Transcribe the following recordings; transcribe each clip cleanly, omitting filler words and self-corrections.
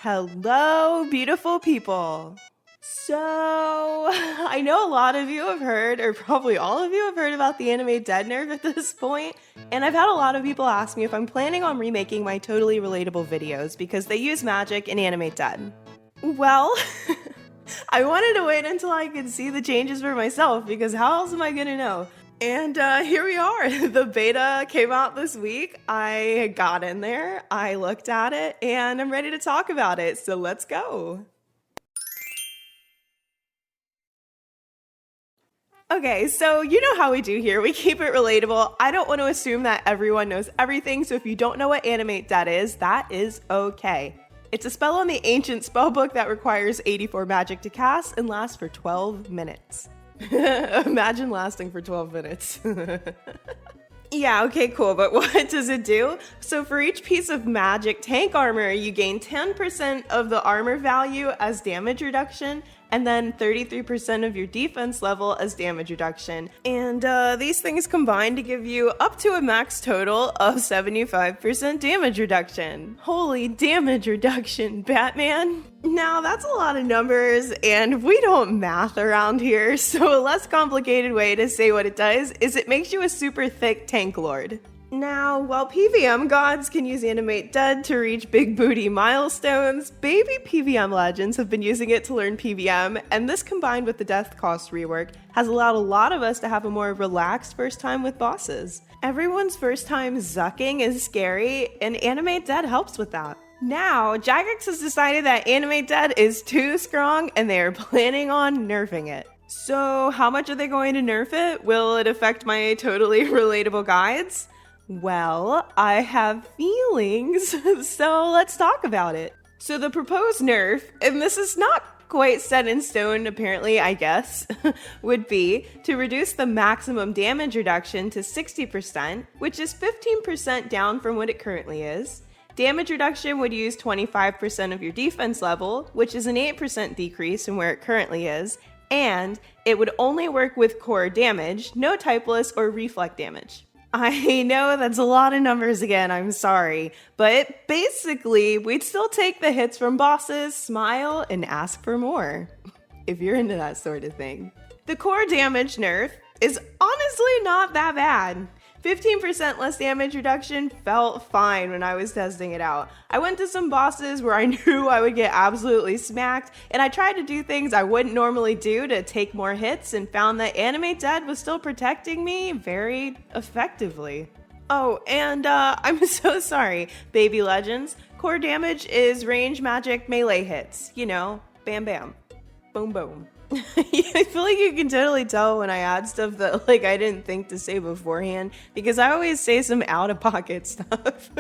Hello, beautiful people. So, I know a lot of you have heard, or probably all of you have heard about the Animate Dead Nerf at this point, and I've had a lot of people ask me if I'm planning on remaking my totally relatable videos because they use magic in Animate Dead. Well, I wanted to wait until I could see the changes for myself because how else am I gonna know? And here we are. The beta came out this week. I got in there, I looked at it, and I'm ready to talk about it. So let's go. Okay, so you know how we do here. We keep it relatable. I don't want to assume that everyone knows everything, so if you don't know what Animate Dead is, that is okay. It's a spell on the ancient spellbook that requires 84 magic to cast and lasts for 12 minutes. Imagine lasting for 12 minutes. Yeah, okay, cool, but what does it do? So for each piece of magic tank armor, you gain 10% of the armor value as damage reduction, and then 33% of your defense level as damage reduction. And these things combine to give you up to a max total of 75% damage reduction. Holy damage reduction, Batman! Now, that's a lot of numbers, and we don't math around here, so a less complicated way to say what it does is it makes you a super thick tank lord. Now, while PVM gods can use Animate Dead to reach big booty milestones, baby PVM legends have been using it to learn PVM, and this combined with the death cost rework has allowed a lot of us to have a more relaxed first time with bosses. Everyone's first time zucking is scary, and Animate Dead helps with that. Now, Jagex has decided that Animate Dead is too strong and they are planning on nerfing it. So how much are they going to nerf it? Will it affect my totally relatable guides? Well, I have feelings, so let's talk about it. So the proposed nerf, and this is not quite set in stone apparently, I guess, would be to reduce the maximum damage reduction to 60%, which is 15% down from what it currently is. Damage reduction would use 25% of your defense level, which is an 8% decrease from where it currently is, and it would only work with core damage, no typless or reflect damage. I know that's a lot of numbers again, I'm sorry, but basically, we'd still take the hits from bosses, smile, and ask for more, if you're into that sort of thing. The core damage nerf is honestly not that bad. 15% less damage reduction felt fine when I was testing it out. I went to some bosses where I knew I would get absolutely smacked, and I tried to do things I wouldn't normally do to take more hits and found that Animate Dead was still protecting me very effectively. Oh, and I'm so sorry, baby legends. Core damage is range magic melee hits. You know, bam bam, boom boom. I feel like you can totally tell when I add stuff that I didn't think to say beforehand because I always say some out-of-pocket stuff.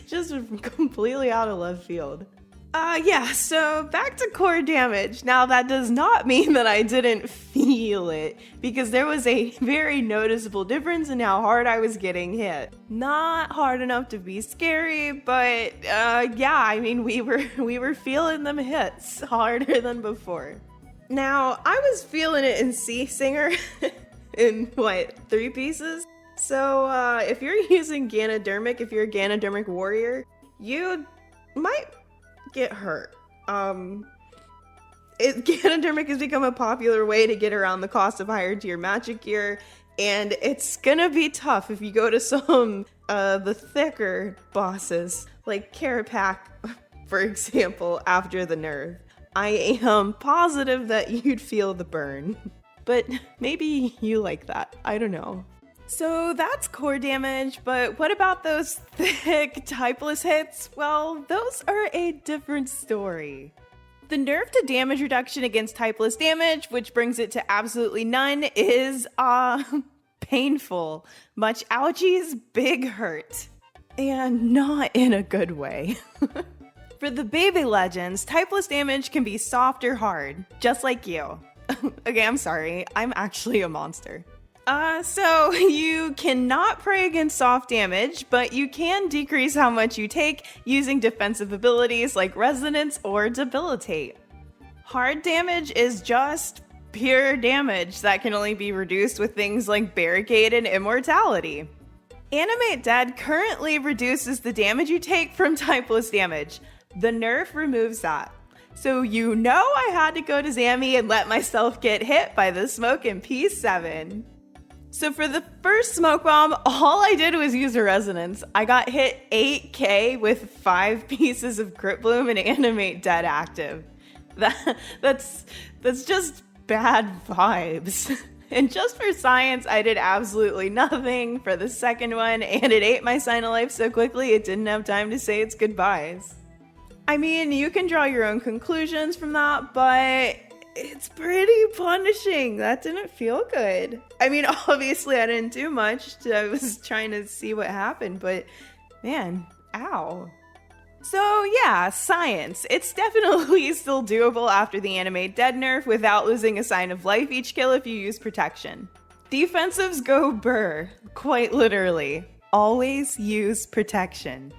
Just completely out of left field. Yeah, so back to core damage. Now that does not mean that I didn't feel it because there was a very noticeable difference in how hard I was getting hit. Not hard enough to be scary, but yeah, I mean we were feeling them hits harder than before. Now, I was feeling it in Sea Singer in, 3 pieces? So, if you're using Ganodermic, if you're a Ganodermic warrior, you might get hurt. Ganodermic has become a popular way to get around the cost of higher tier magic gear, and it's gonna be tough if you go to some, the thicker bosses, like Carapac, for example, after the nerf. I am positive that you'd feel the burn, but maybe you like that. I don't know. So that's core damage, but what about those thick typless hits? Well, those are a different story. The nerf to damage reduction against typless damage, which brings it to absolutely none, is painful. Much ouchies, big hurt. And not in a good way. For the baby legends, typless damage can be soft or hard, just like you. Okay, I'm sorry, I'm actually a monster. So you cannot pray against soft damage, but you can decrease how much you take using defensive abilities like Resonance or Debilitate. Hard damage is just pure damage that can only be reduced with things like Barricade and Immortality. Animate Dead currently reduces the damage you take from typless damage, The Nerf removes that. So you know I had to go to Zammy and let myself get hit by the smoke in P7. So for the first smoke bomb, all I did was use a resonance. I got hit 8k with 5 pieces of Crit Bloom and Animate Dead active. That's just bad vibes. And just for science, I did absolutely nothing for the second one, and it ate my sign of life so quickly it didn't have time to say its goodbyes. I mean, you can draw your own conclusions from that, but it's pretty punishing. That didn't feel good. I mean, obviously I didn't do much. I was trying to see what happened, but man, ow. So yeah, science. It's definitely still doable after the Animate Dead nerf without losing a sign of life each kill if you use protection. Defensives go burr, quite literally. Always use protection.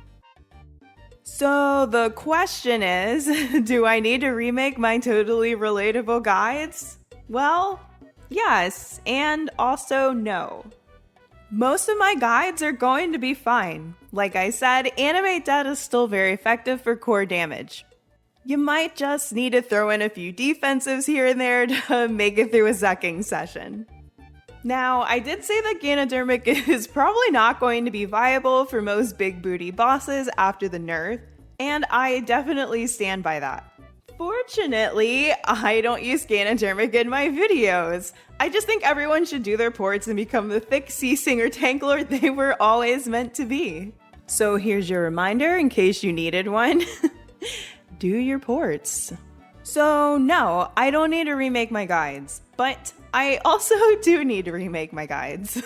So the question is, do I need to remake my totally relatable guides? Well, yes, and also no. Most of my guides are going to be fine. Like I said, Animate Dead is still very effective for core damage. You might just need to throw in a few defensives here and there to make it through a zucking session. Now, I did say that Ganodermic is probably not going to be viable for most big booty bosses after the nerf, and I definitely stand by that. Fortunately, I don't use Ganodermic in my videos. I just think everyone should do their ports and become the thick Sea Singer tank lord they were always meant to be. So here's your reminder in case you needed one. Do your ports. So no, I don't need to remake my guides, but I also do need to remake my guides.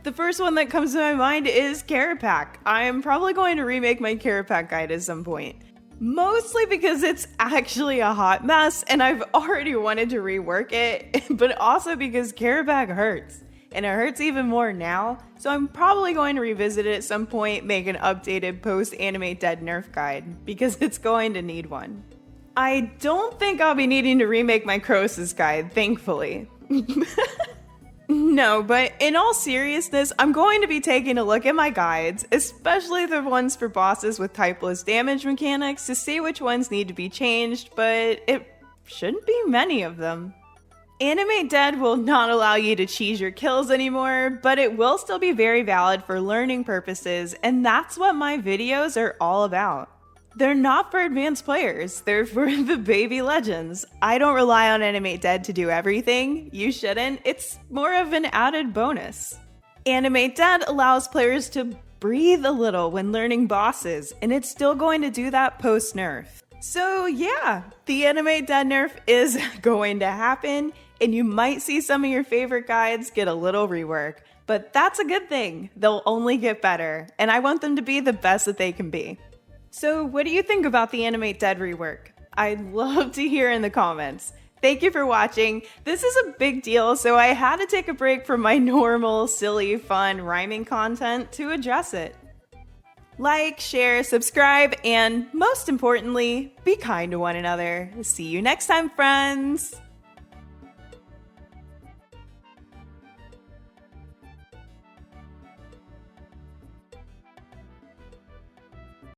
The first one that comes to my mind is Carapac. I am probably going to remake my Carapac guide at some point. Mostly because it's actually a hot mess and I've already wanted to rework it, but also because Carapac hurts. And it hurts even more now, so I'm probably going to revisit it at some point, make an updated post-Animate Dead nerf guide, because it's going to need one. I don't think I'll be needing to remake my Croesus guide, thankfully. No, but in all seriousness, I'm going to be taking a look at my guides, especially the ones for bosses with typeless damage mechanics, to see which ones need to be changed, but it shouldn't be many of them. Animate Dead will not allow you to cheese your kills anymore, but it will still be very valid for learning purposes, and that's what my videos are all about. They're not for advanced players, they're for the baby legends. I don't rely on Animate Dead to do everything, you shouldn't, it's more of an added bonus. Animate Dead allows players to breathe a little when learning bosses, and it's still going to do that post-nerf. So yeah, the Animate Dead nerf is going to happen, and you might see some of your favorite guides get a little rework, but that's a good thing. They'll only get better, and I want them to be the best that they can be. So what do you think about the Animate Dead rework? I'd love to hear in the comments. Thank you for watching. This is a big deal, so I had to take a break from my normal, silly, fun, rhyming content to address it. Like, share, subscribe, and most importantly, be kind to one another. See you next time, friends!